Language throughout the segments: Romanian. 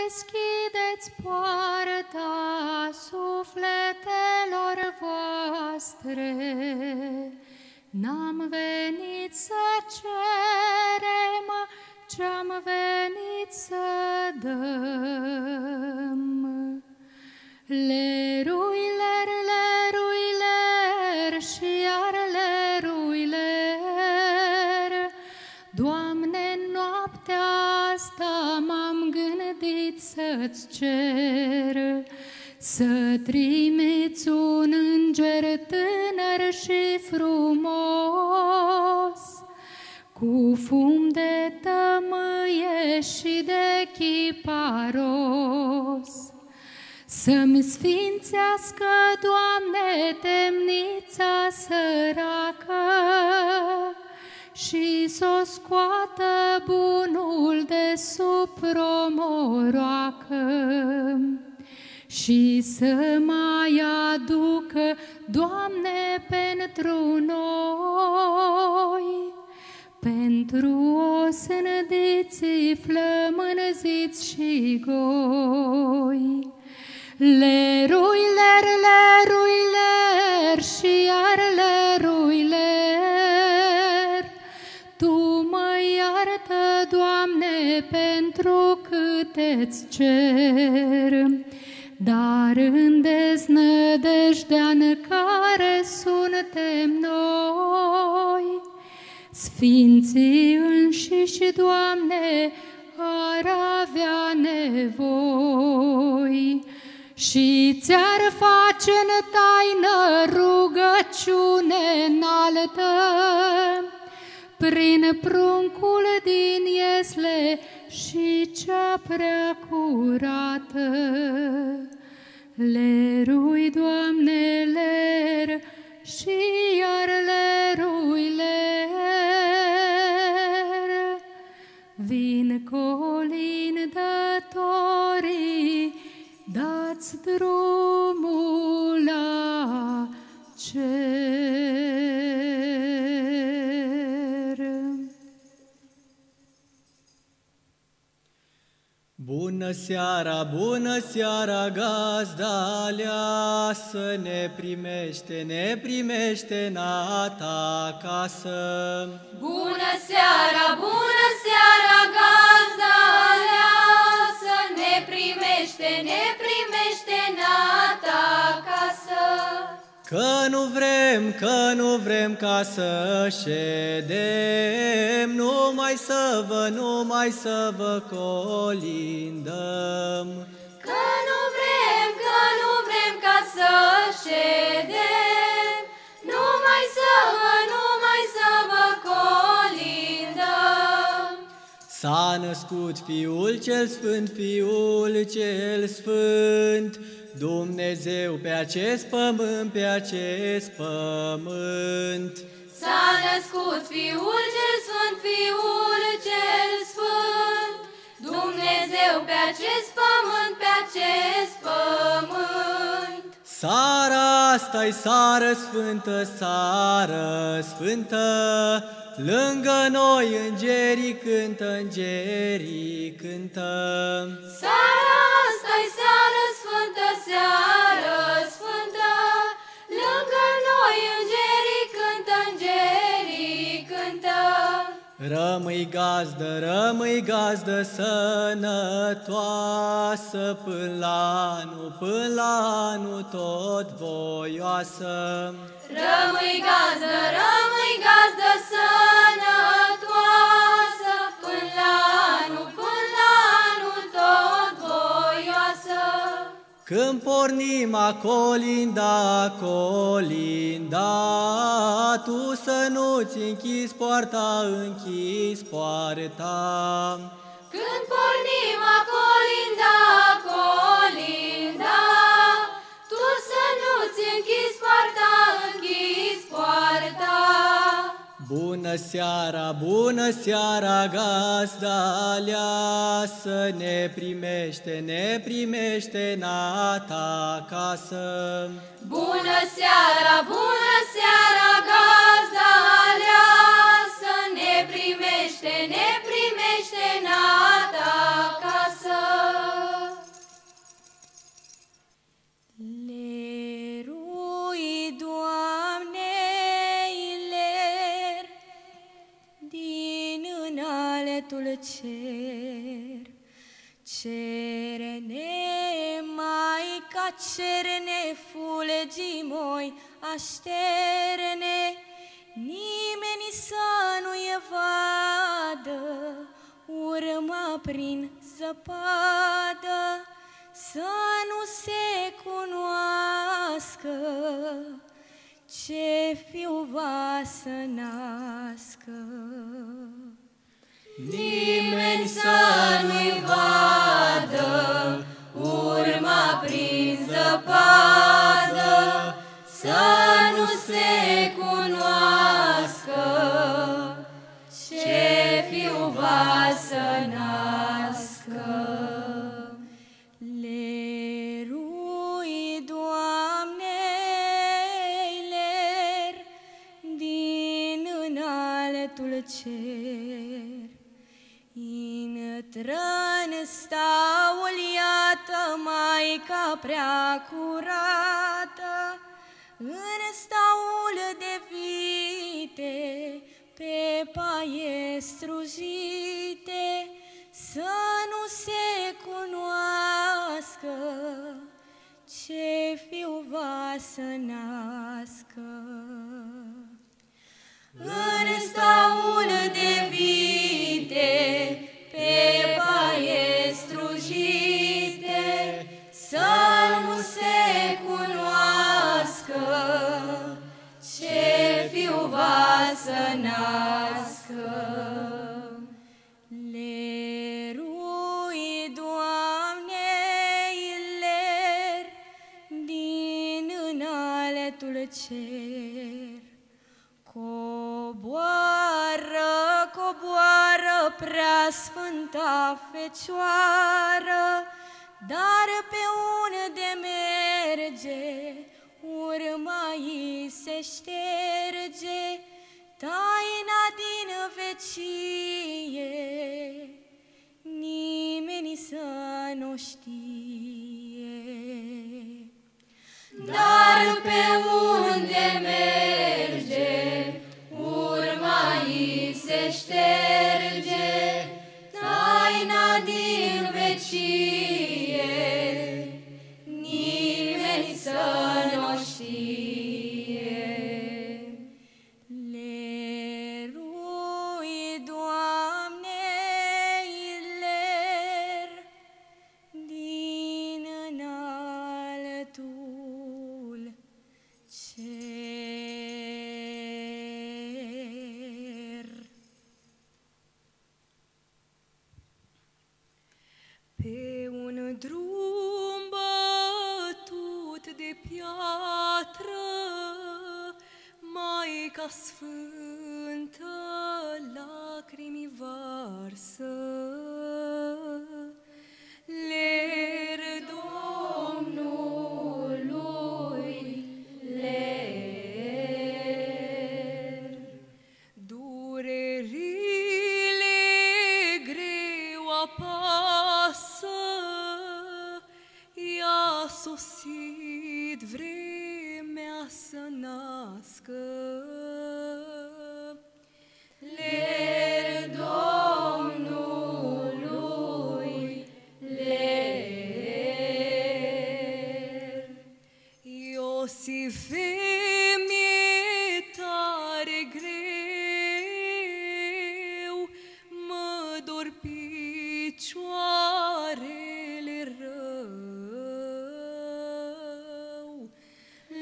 deschideți poarta sufletelor voastre. N-am venit să cerem, ce-am venit să dăm. Leruiler, leruiler și iar leruiler, Doamne, noaptea asta m-am gândit să-ți cer, să trimiți un înger tânăr și frumos, cu fum de tămâie și de chiparos, să-mi sfințească, Doamne, temnița săracă și s-o scoată bunul de sub promoroacă și să mai aducă, Doamne, pentru noi, pentru o sândiții flămânziți și goi. Leruiler, leruiler și iar leruiler, Tu mă iartă, Doamne, pentru câte-ți cer, dar în deznădejdea în care suntem noi, Sfinții înșiși, Doamne, ar avea nevoi și ți-ar face în taină rugăciune înaltă, prin pruncul din iesle și cea prea curată. Lerui, Doamne, ler și iar leruiler, vin colindătorii, dați drumul la cer. Bună seara, gazda aleasă, ne primește în a ta acasă. Bună seara, gazda aleasă, ne primește în a ta acasă. Că nu vrem ca să ședem, numai să vă colindăm. Că nu vrem ca să ședem, numai să vă colindăm. S-a născut Fiul cel Sfânt, Dumnezeu pe acest pământ, S-a născut Fiul cel Sfânt, Dumnezeu pe acest pământ. Sara asta-i sară sfântă, lângă noi îngerii cântă. Seara asta-i seară sfântă, lângă noi îngerii cântă. Rămâi gazdă sănătoasă, până la anul tot voioasă. Rămâi gazdă sănătoasă, până la anul tot voioasă. Când pornim a colinda, Tu să nu-ți închizi poarta. Când pornim a colinda, Tu să nu-ți închizi poarta. Bună seara, gazda aleasă, ne primește în a ta acasă. Bună seara, gazda aleasă, ne primește în a ta acasă. Cerne, Maica, cerne, fulgi moi, așterne, nimeni să nu-i vadă, urma prin zăpadă, să nu se cunoască ce fiu va să nască. Nimeni să nu-i vadă, urma prin zăpadă, să nu se cunoască ce fiu va să nască. Lerui, Doamne, ler din înaltul cer, intră-n staul, iată, Maica prea curată, în staul de vite, pe paie strujite, să nu se cunoască ce fiu va să nască. În staul de vite, pe paie strujite, să nu se cunoască ce fiu va să nască. Lerui, Doamne, ler din înaltul cer, coboară, coboară, prea sfânta Fecioară, dar pe unde merge, urma ei se șterge, taina din vecie, nimeni să nu știe. Dar pe unde merge, urma ei se șterge, taina din vecie, nimeni să nu știe. Lerui, Doamne, ler din înaltul cer. Pe un drum bătut de piatră, Maica Sfântă lacrimi varsă. Ler Domnului, ler, durerile greu apasă, i-a sosit vremea să nască. ler Domnului, ler. Iosife, mi-e tare greu, mă dor picioarele rău.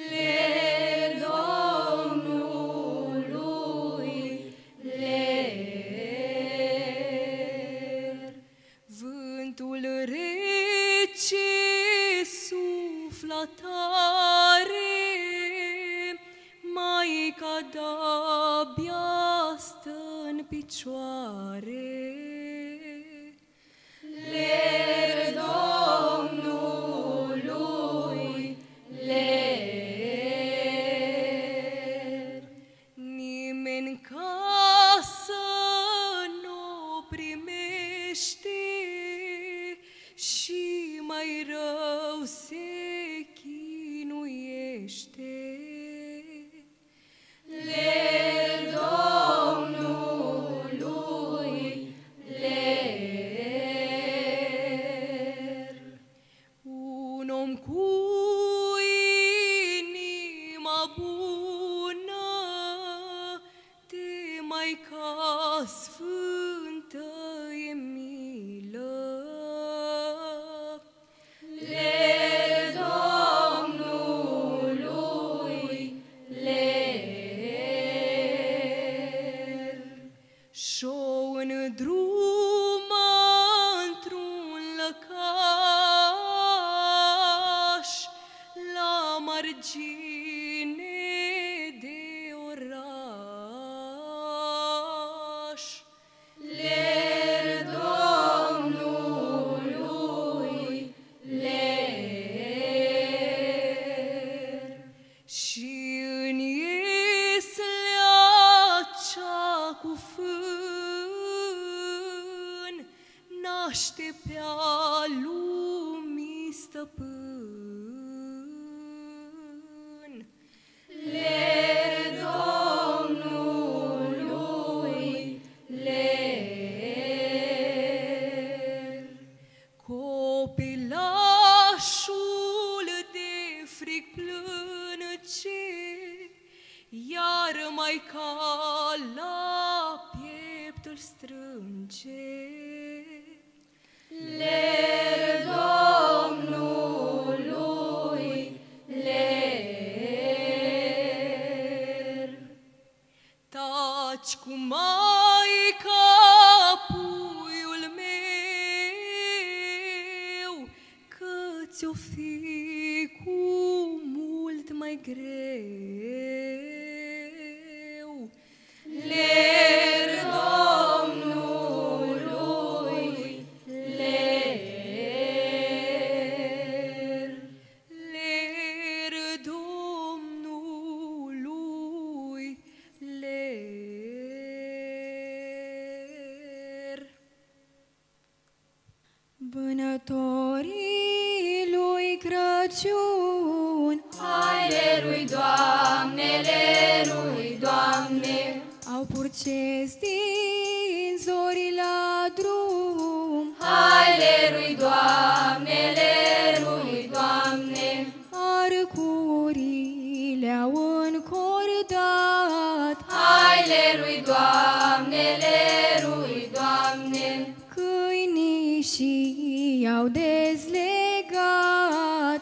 Ler Domnului, ler. Vântul rece suflă tare, Maica de-abia stă-n picioare. Ler Domnului, ler. Nimeni în casă n-o primește și mai rău se chinuiește. Ler Domnului, ler. naște pe-a lumii stăpân. Ler Domnului, ler. Copilașul de fric plânge, iar maica la piept îl strânge. Ler Domnului, ler. Taci cu maica, puiul meu, că ți-o fi cu mult mai greu. Ler Domnului, ler. Ler Domnului, ler. Vânătorii lui Crăciun, Hai lerui, Doamne, lerui, Doamne. au purces din zori la drum, Hai lerui, Doamne, lerui, Doamne. arcurile au încordat, Hai lerui, Doamne, lerui, Doamne. câinii și-au dezlegat,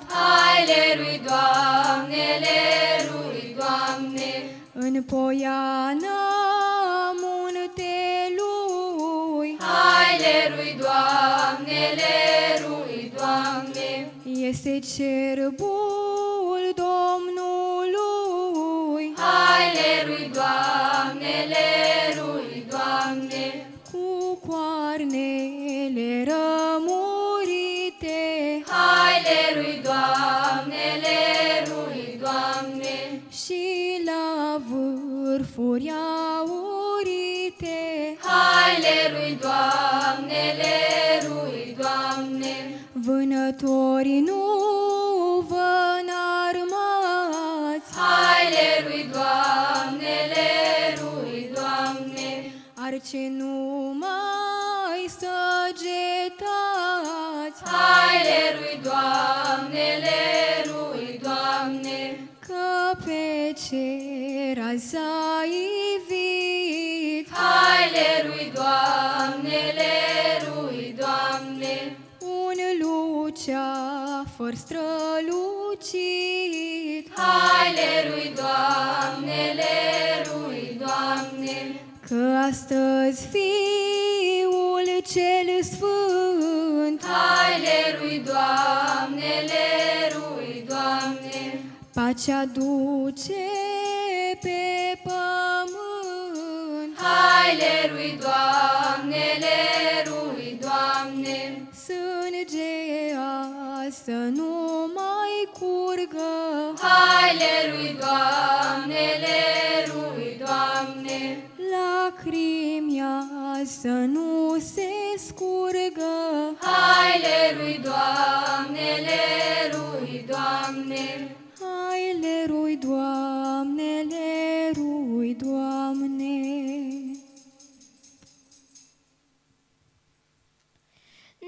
Hai lerui, Doamne, lerui, Doamne. în poiana muntelui, Hai lerui, Doamne, lerui, Doamne. este cerbul Domnului, Hai lerui, Doamne, lerui, Doamne. cu coarnele rămurite, Hai lerui, Doamne, lerui, Doamne. și la vârfuri aurite, Hai lerui, Doamne, lerui, Doamne. vânătorii nu vă înarmați, Hai lerui, Doamne, lerui, Doamne. arce nu mai săgetați, Hai lerui, Doamne, lerui, Doamne. că pe cer s-a ivit Hai lerui, Doamne, lerui, Doamne. un luceafăr strălucit, Hai lerui, Doamne, lerui, Doamne. că astăzi Fiul cel Sfânt Hai lerui, Doamne, lerui, Doamne. pacea duce pe pământ, Hai lerui, Doamne, lerui, Doamne. sânge să nu mai curgă, Hai lerui, Doamne, lerui, Doamne. lacrimi să nu se scurgă, Hai lerui, Doamne, lerui, Doamne. hai lerui, Doamne, lerui, Doamne.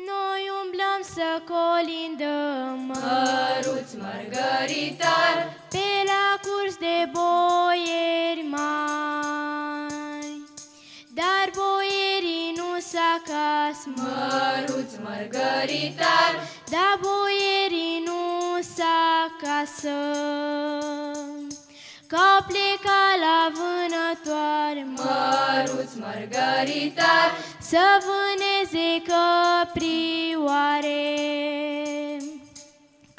Noi umblăm să colindăm Măruți mărgăritar, pe la curs de boieri mari, dar boierii nu s-acas, măruți mărgăritar. dar boierii nu s-acasă, că au plecat la vânătoare, Măruți mărgăritar, să vâneze căprioare.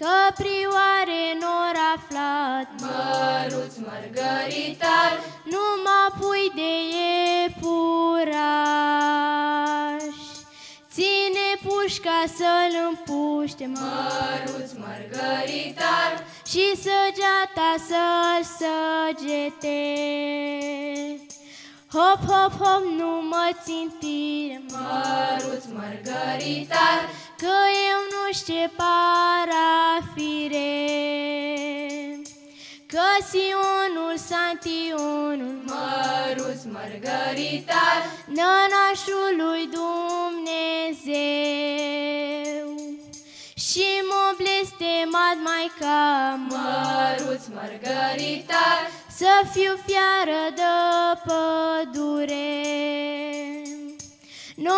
Căprioare n-or aflat, măruți mărgăritar. numai pui de iepuraș. Ține pușca să-l împuște, Măruți mărgăritar, și săgeata să-l săgete. Hop, hop, hop, nu mă țintire, Măruț mărgăritar, că eu nu știu parafire. Că Sionul, Santionul, Măruț mărgăritar, nănașul lui Dumnezeu. Și m-o blestemat Maica, Măruț mărgăritar, să fiu fiară de pădure. 9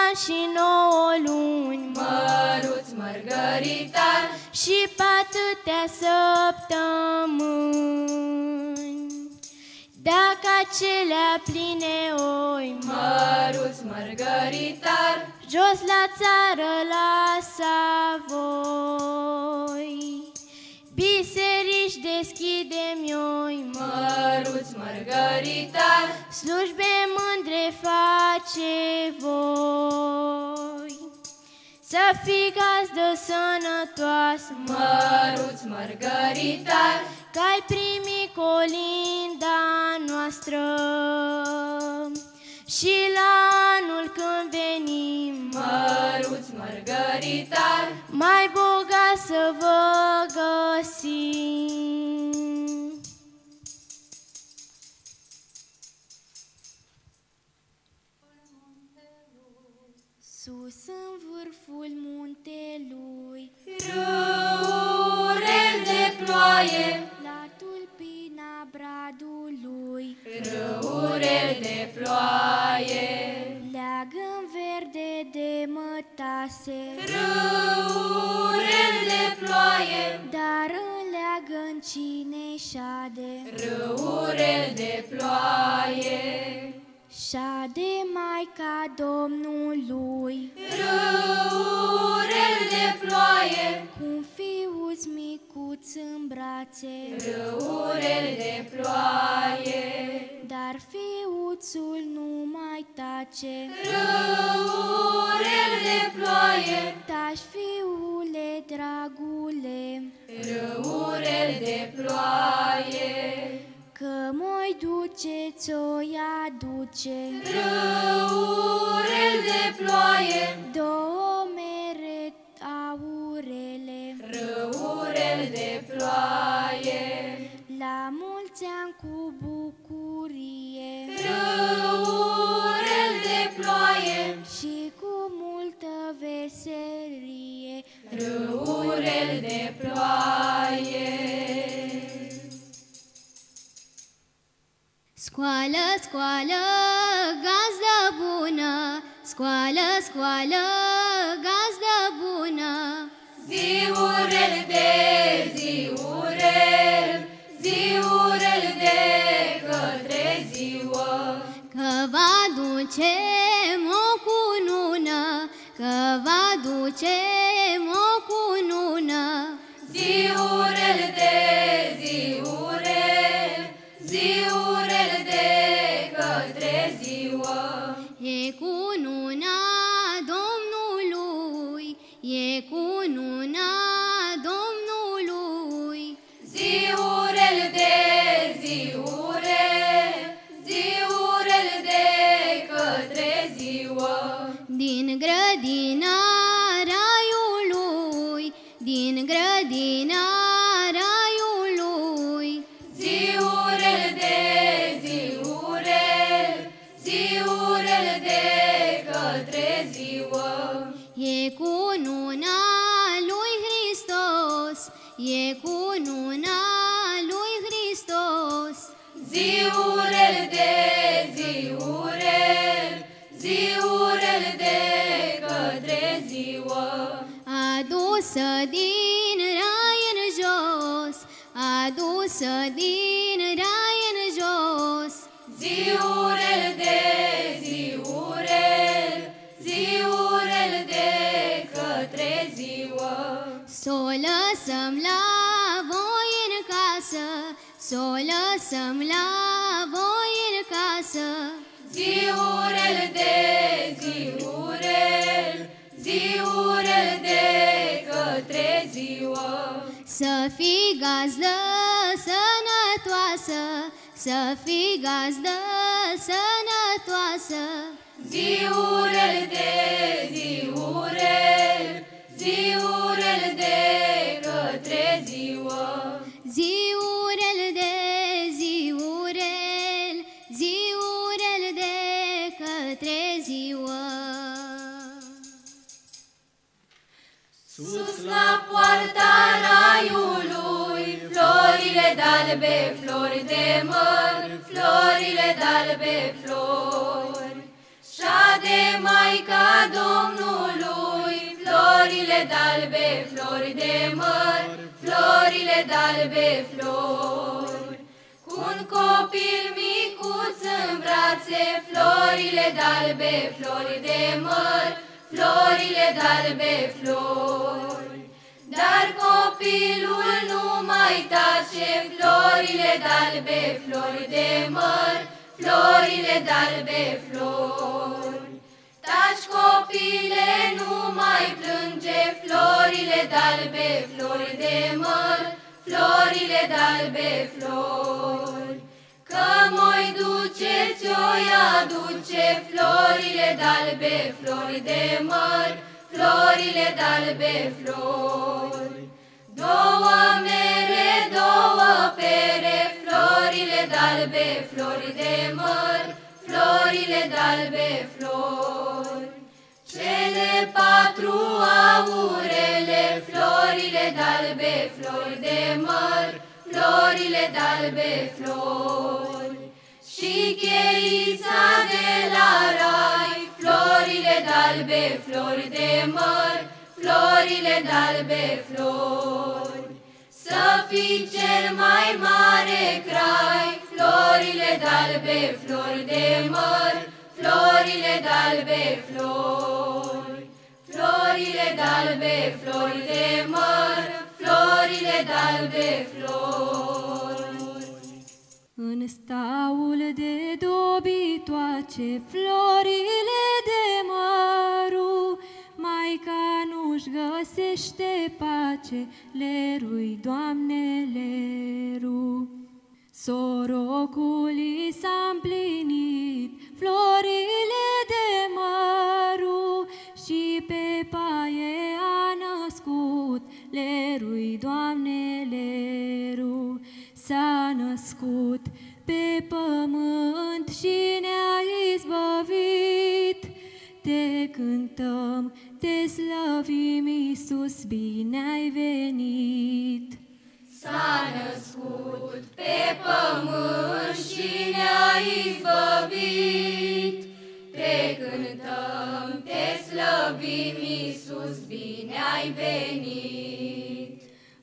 ani și 9 luni, Măruț mărgăritar, și pe atâtea săptămâni. Dacă acelea pline oi, Măruț mărgăritar, jos la țară la Savoi. Biserici deschidem-oi, Măruț mărgăritar, slujbe mândre face voi. Să fii gazdă sănătoasă, Măruț mărgăritar, că-ai primit colinda noastră. Și la anul când venim, Măruț mărgăritar, mai bogat să vă găsim. Sus în vârful muntelui, râurel de ploaie, la tulpina bradului, râurel de ploaie, leagă-n verde de mătase, râurel de ploaie, dar înleagă-n cine șade, râurel de ploaie, șade Maica Domnului, râurel de ploaie, cum fiuț micuț în brațe, râurel de ploaie, dar fiuțul nu mai tace. râurel de ploaie, Taci, fiule, dragule, râurel de ploaie, că moi duce, ți-o-i aduce. râurel de ploaie, 2 mere aurele, râurel de ploaie, la mulți ani cu bucurie râurel de ploaie, și cu multă veselie. râurel de ploaie. Scoală, scoală, gazdă bună, scoală, scoală, gazdă bună, Ziurel de ziurel, ziurel de către ziua, că va duce o cunună, că va duce o cunună. ziurel de ziurel, ziurel de către ziua, E cununa Domnului, e cununa Domnului. ziurel de ziurel, ziurel de către ziua, Din grădina raiului, din grădina raiului, ziurel de ziurel, ziurel de către ziua, e cununa lui Hristos, e cununa lui Hristos. ziurel de ziurel, ziurel de către ziua, Adusă din rai în jos, adusă din rai în jos. ziurel de ziurel, ziurel de către ziua, S-o lăsăm la voi în casă, s-o lăsăm la voi în casă. ziurel de ziurel, ziurel de către ziua, Să fii gazdă sănătoasă, să fii gazdă sănătoasă. Ziurel de ziurel, ziurel de către ziua. Ziurel de ziurel, ziurel de către ziua. Sus la poarta raiului, florile d'albe, flori de măr, florile d'albe, flori. Șade Maica Domnului, florile d'albe, flori de măr, florile d'albe, flori. Cu-un copil micuț în brațe, florile d'albe, flori de măr, florile d'albe, flori. Dar copilul nu mai tace, florile d'albe, flori de măr, florile d'albe, flori. Taci copile, nu mai plânge, florile d'albe, flori de măr, florile d'albe, flori. Că moi duceți-o aduce, florile d'albe, flori de măr, florile d'albe, flori. Două mere, două pere, florile d'albe, flori de măr, florile d'albe, flori. Cele patru aurele, florile d'albe, flori de măr, florile d'albe, flori. Și cheița de la rai, florile d'albe, flori de măr, florile d'albe, flori. Să fii cel mai mare crai, florile d'albe, flori de măr, florile d'albe, flori. Florile d'albe, flori de măr, florile d'albe, flori. În staul de dobitoace, florile de măru, Maica nu-și găsește pace, lerui, Doamne, leru. Sorocul i s-a împlinit, florile de măru, și pe paie a născut, lerui, Doamne, leru. S-a născut pe pământ și ne-a izbăvit. Te cântăm, te slăvim, Iisus, bine ai venit. S-a născut pe pământ și ne-a izbăvit. Te cântăm, te slăvim, Iisus, bine ai venit.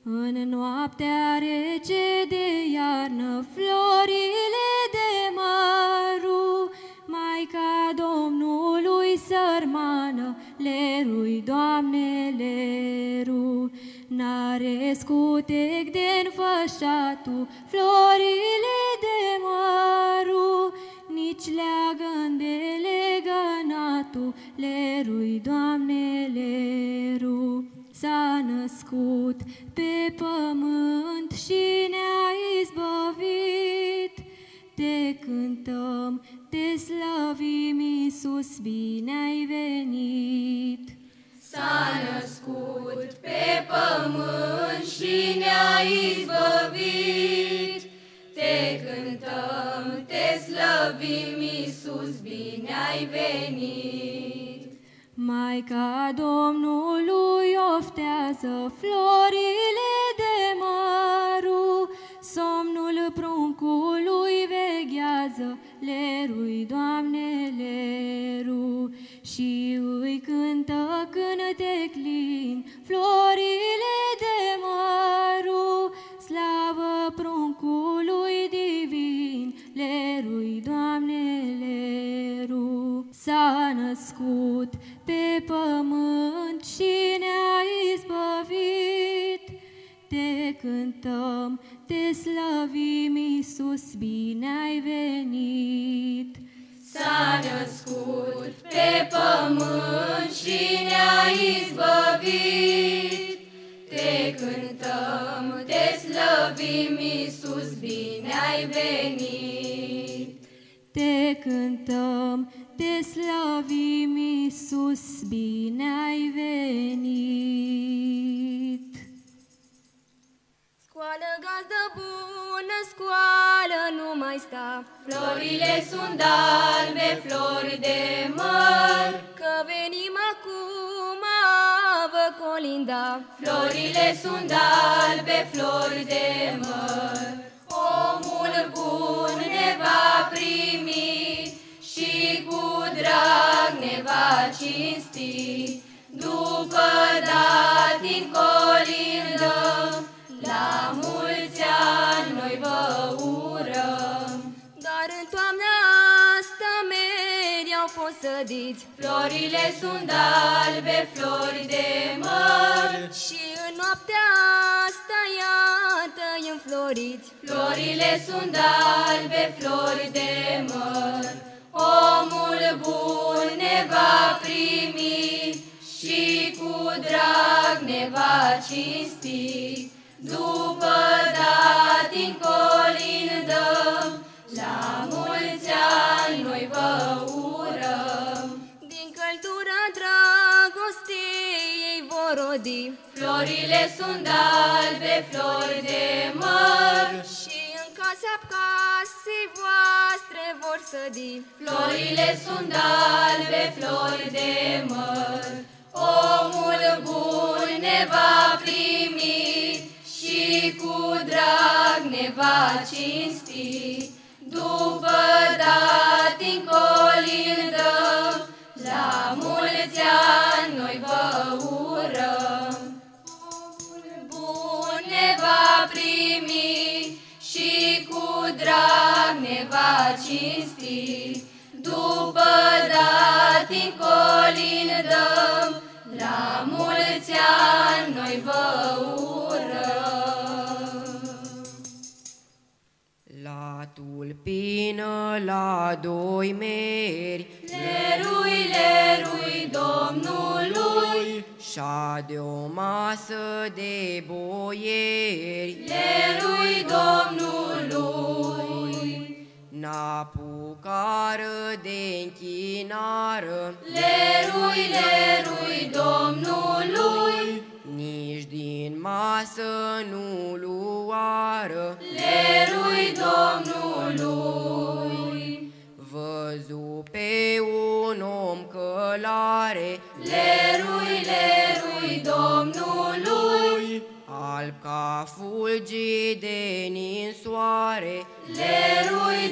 În noaptea rece de iarnă, florile de măru, Maica Domnului sărmană, lerui, Doamne, leru. N-are scutec de-nfășatul, florile de măru, nici leagăn de legănatul, lerui, Doamne, leru. S-a născut pe pământ și ne-a izbăvit. Te cântăm, te slăvim, Iisus, bine ai venit. S-a născut pe pământ și ne-a izbăvit. Te cântăm, te slăvim, Iisus, bine ai venit. Maica Domnului oftează florile de măru, somnul pruncului veghează, lerui, Doamne, leru. Și îi cântă cântec lin, florile de măru, slavă pruncului divin, lerui, Doamne, leru. S-a născut pe pământ și ne-a izbăvit. Te cântăm, te slăvim, Iisus, bine ai venit. S-a născut pe pământ și ne-a izbăvit. Te cântăm, te slăvim, Iisus, bine ai venit. Te cântăm, te slăvim, Iisus, bine ai venit. Scoală, gazdă bună, scoală, nu mai sta. Florile sunt albe, flori de măr, că venim acum a vă colinda. Florile sunt albe, flori de măr, omul bun ne va primi și cu drag ne va cinsti. După datin colindăm, la mulți ani noi vă urăm. Dar în toamna asta meri au fost sădiți, florile sunt albe, flori de măr, și în noaptea asta iată-i înfloriți. Florile sunt albe, flori de măr, omul bun ne va primi și cu drag ne va cinsti. După datin colindăm, la mulți ani noi vă urăm. Din căldura dragostei ei vor rodi, florile sunt albe, flori de măr, și în casa casei voastre vor sădi. Florile sunt albe, flori de măr, omul bun ne va primi și cu drag ne va cinsti. După datin colindăm, la mulți ani noi vă urăm. Omul bun ne va primi și cu drag ne va cinsti. După datin colindăm, la mulți ani noi vă urăm. La tulpină, la doi meri, Lerui, lerui Domnului, și-a de o masă de boieri. lerui Domnului, N-apucară de închinară, lerui, lerui Domnului, nici din masă nu luară. lerui Domnului, Văzu pe un om călare, lerui, lerui Domnului, alb ca fulgi de ninsoare. lerui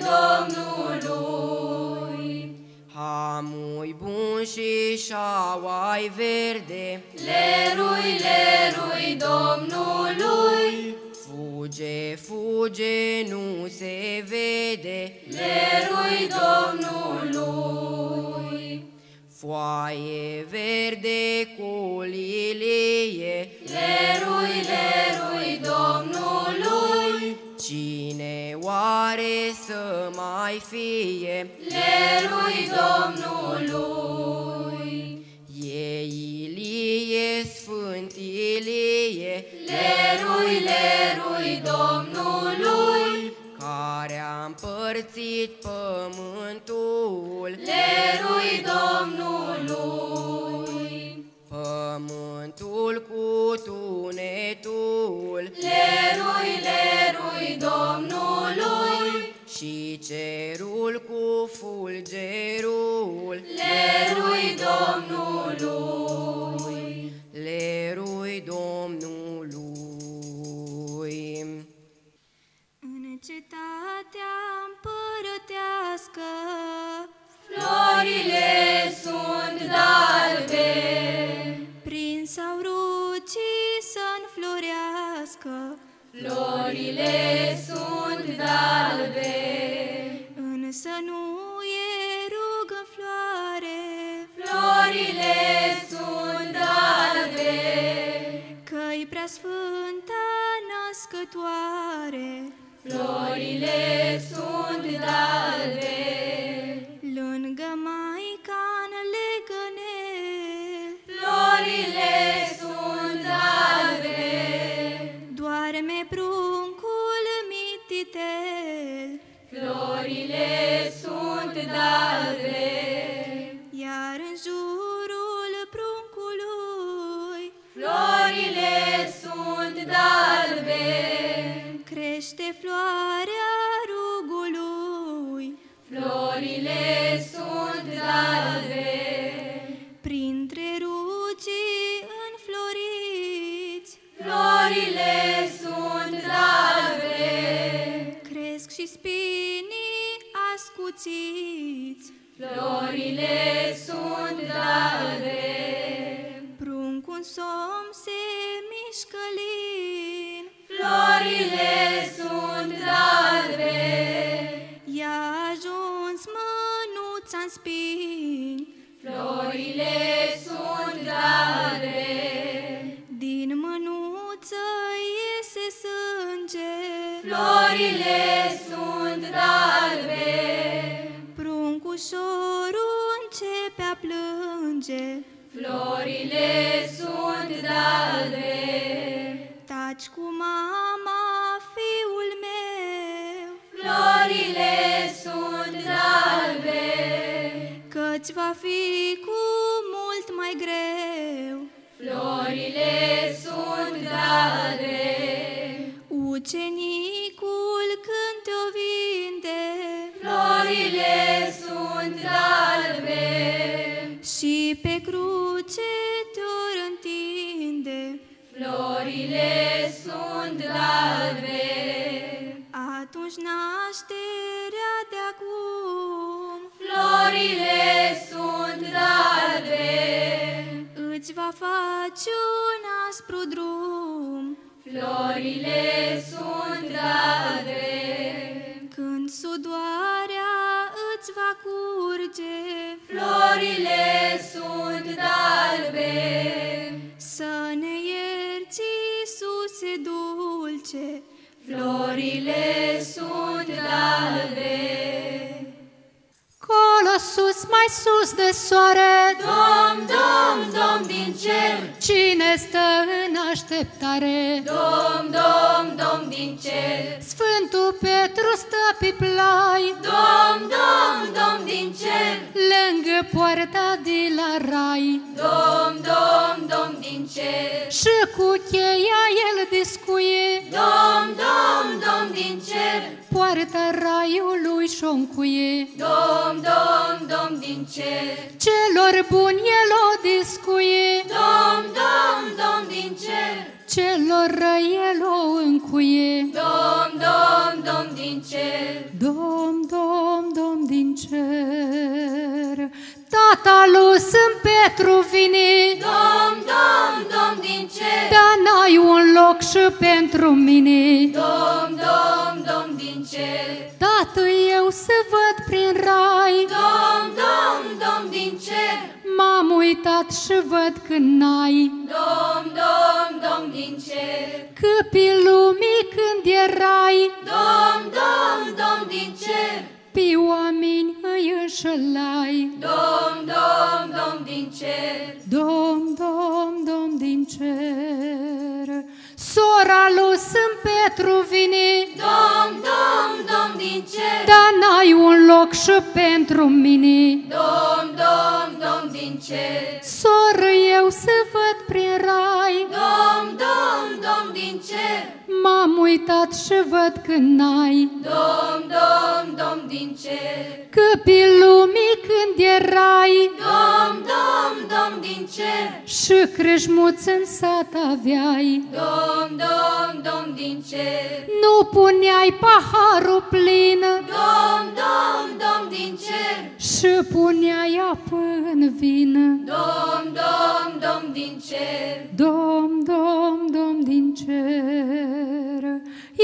Domnului, Hamui bun și șauai verde, lerui, lerui Domnului, fuge, fuge, nu se vede. lerui Domnului, Foaie verde cu lilie, lerui, lerui Domnului, cine oare să mai fie? lerui Domnului, E Ilie, Sfânt Ilie, lerui, lerui Domnului, care a împărțit pământul. lerui Domnului, Pământul cu tunetul lerui, lerui Domnului, și cerul cu fulgerul. lerui Domnului, Lerui Domnului. În cetatea împărătească, florile sunt albe, prin sau rucii să înflorească, florile sunt albe, însă nu e rugă în floare, florile sunt albe, că-i preasfânta născătoare, florile sunt albe, lângă Maica în legănel, florile sunt albe, doarme pruncul mititel, florile sunt Florile sunt albe, Printre rugii înfloriți, florile sunt albe, cresc și spinii ascuțiți. florile sunt albe, Pruncul în somn se mișcă lin, florile sunt albe, i-a ajuns mânuța-n spini. florile sunt albe, Din mânuță iese sânge, florile sunt albe, Pruncușorul începe a plânge. florile sunt albe, Taci cu mama, fiul meu, florile sunt albe, că-ți va fi cu mult mai greu. florile sunt albe, Ucenicul când te-o vinde, florile sunt albe, și pe cruce te-o întinde. florile sunt albe, Atunci nașterea de acum florile sunt albe, îți va face un aspru drum. florile sunt albe, Când sudoarea îți va curge, florile sunt albe, să ne ierți, Iisuse dulce. florile sunt albe. Colo sus, mai sus de soare, Dom, dom, dom din cer, cine stă în așteptare? dom, dom, dom din cer, Sfântul Petru stă pe plai, dom, dom, dom din cer, lângă poarta de la rai, dom, dom, dom din cer, și cu cheia el descuie, dom, dom, dom din cer, poarta raiului șoncuie. dom, dom, dom din cer, Celor buni el o descuie, dom, dom, dom din cer, celor răi el o încuie. dom, dom, dom din cer, Dom, dom, dom din cer, Tata lui Sfânt Petru vine, dom, dom, dom din cer, dar n-ai un loc și pentru mine. dom, dom, dom din cer, Tată, eu să văd prin rai, dom, dom, dom din cer, m-am uitat și văd că n-ai. dom, dom, dom din cer, Câmpii lumii când erai, dom, dom, dom din cer, pe oameni îi înșelai. dom, dom, dom din cer, Dom, dom, dom din cer, sora lui Sfânt Petru vine, dom, dom, dom din cer, dar n-ai un loc și pentru mine. dom, dom, dom din cer, Soră, eu să văd prin rai, dom, dom, dom din cer, m-am uitat și văd că n-ai. dom, dom, dom din cer, Câmpii lumii când erai, dom, dom, dom din cer, și crâșmuț în sat aveai. dom, dom, dom din cer, Nu puneai paharul plin, dom, dom, dom din cer, și puneai apă în vin. dom, dom, dom din cer, Dom, dom, dom din cer,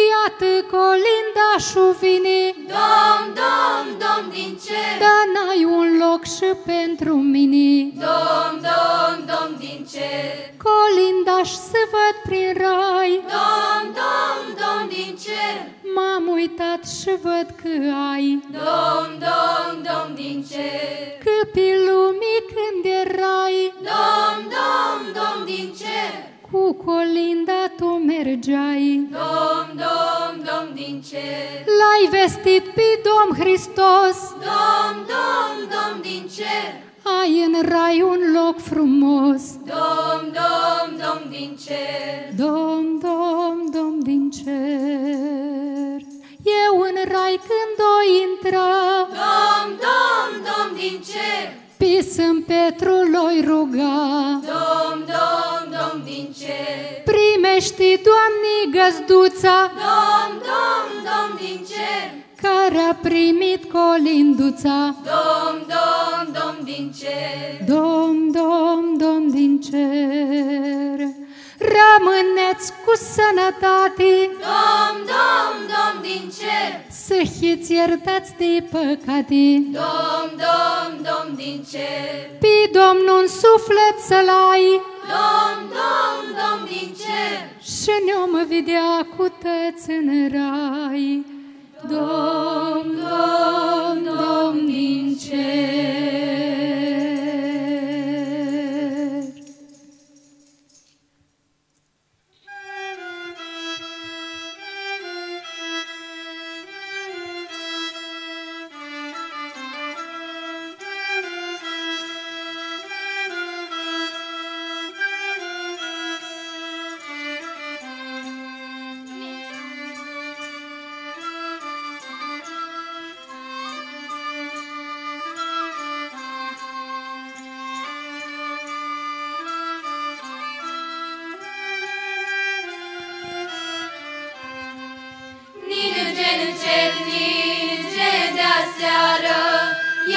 iată colindașul vine, dom, dom, dom din cer, dar n-ai un loc și pentru mine. dom, dom, dom din cer, Colindaș să văd prin rai, dom, dom, dom din cer, m-am uitat și văd că ai. dom, dom, dom din cer, Câmpii lumii când erai, dom, dom, dom din cer, cu colinda tu mergeai. dom, dom, dom din cer, L-ai vestit pe Domn Hristos, dom, dom, dom din cer, ai în rai un loc frumos. dom, dom, dom din cer, Dom, dom, dom din cer, eu în rai când o intra, dom, dom, Sfânt Petru l-oi ruga. Dom, dom, dom din cer. Primești, Doamne, găzduța, Dom, dom, dom din cer. care a primit colinduța. Dom, dom, dom din cer. Dom, dom, dom din cer. Rămâneți cu sănătate, Dom, dom, dom din cer. să hiți iertați de păcate. Dom, dom, dom din cer. Pe Domnul în suflet să-l ai, Dom, dom, dom din cer. și ne-om vedea cu tăți în rai. Dom, dom, dom din cer.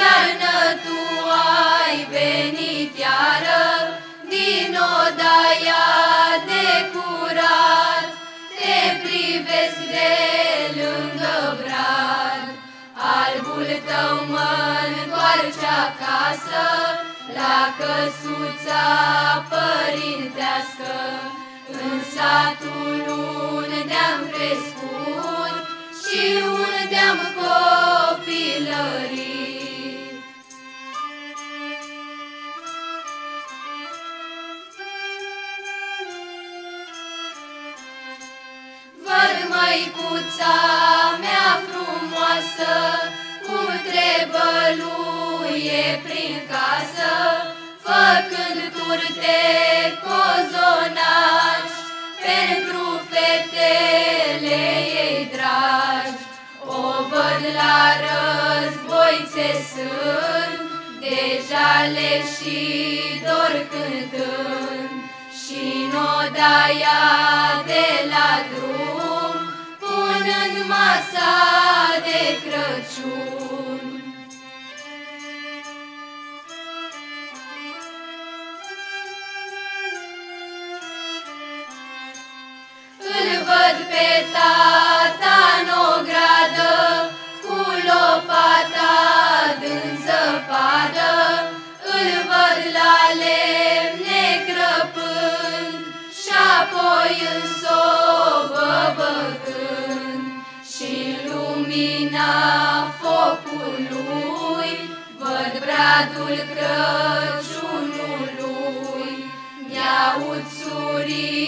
Iarnă tu ai venit iară, din odaia de curat, te privesc de lângă brad. Albul tău mă-ntoarce acasă, la căsuța părintească, în satul unde-am crescut și unde-am copilărit. Văd măicuța mea frumoasă, cum trebăluie prin casă, făcând turte cozonaci pentru fetele ei dragi. O văd la război țesând, deja leșidor cântând, și-n odaia de la drum, punând masa de Crăciun. Îl văd pe tata în ogradă, cu lopata dând zăpadă, îl văd la lemne crăpând, și-apoi în sobă băgând, și lumina focului văd bradul Crăciunului. Mi-aud surioarele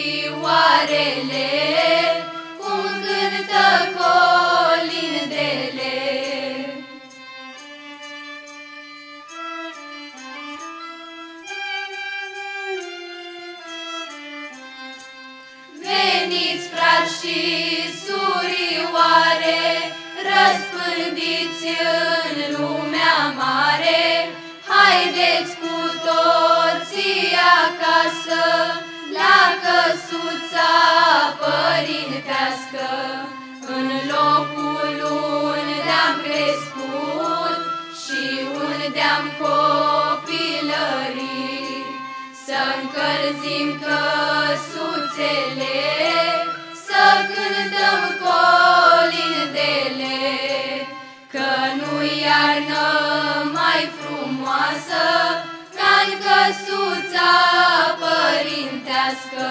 cum cântă colindele. Veniți, frați și surioare, răspândiți în lumea mare, haideți cu toții acasă, la căsuța părintească, în locul unde-am crescut și unde-am copilărit, să încălzim căsuțele, să cântăm colindele, că nu-i iarnă mai frumoasă ca-n căsuța părintească.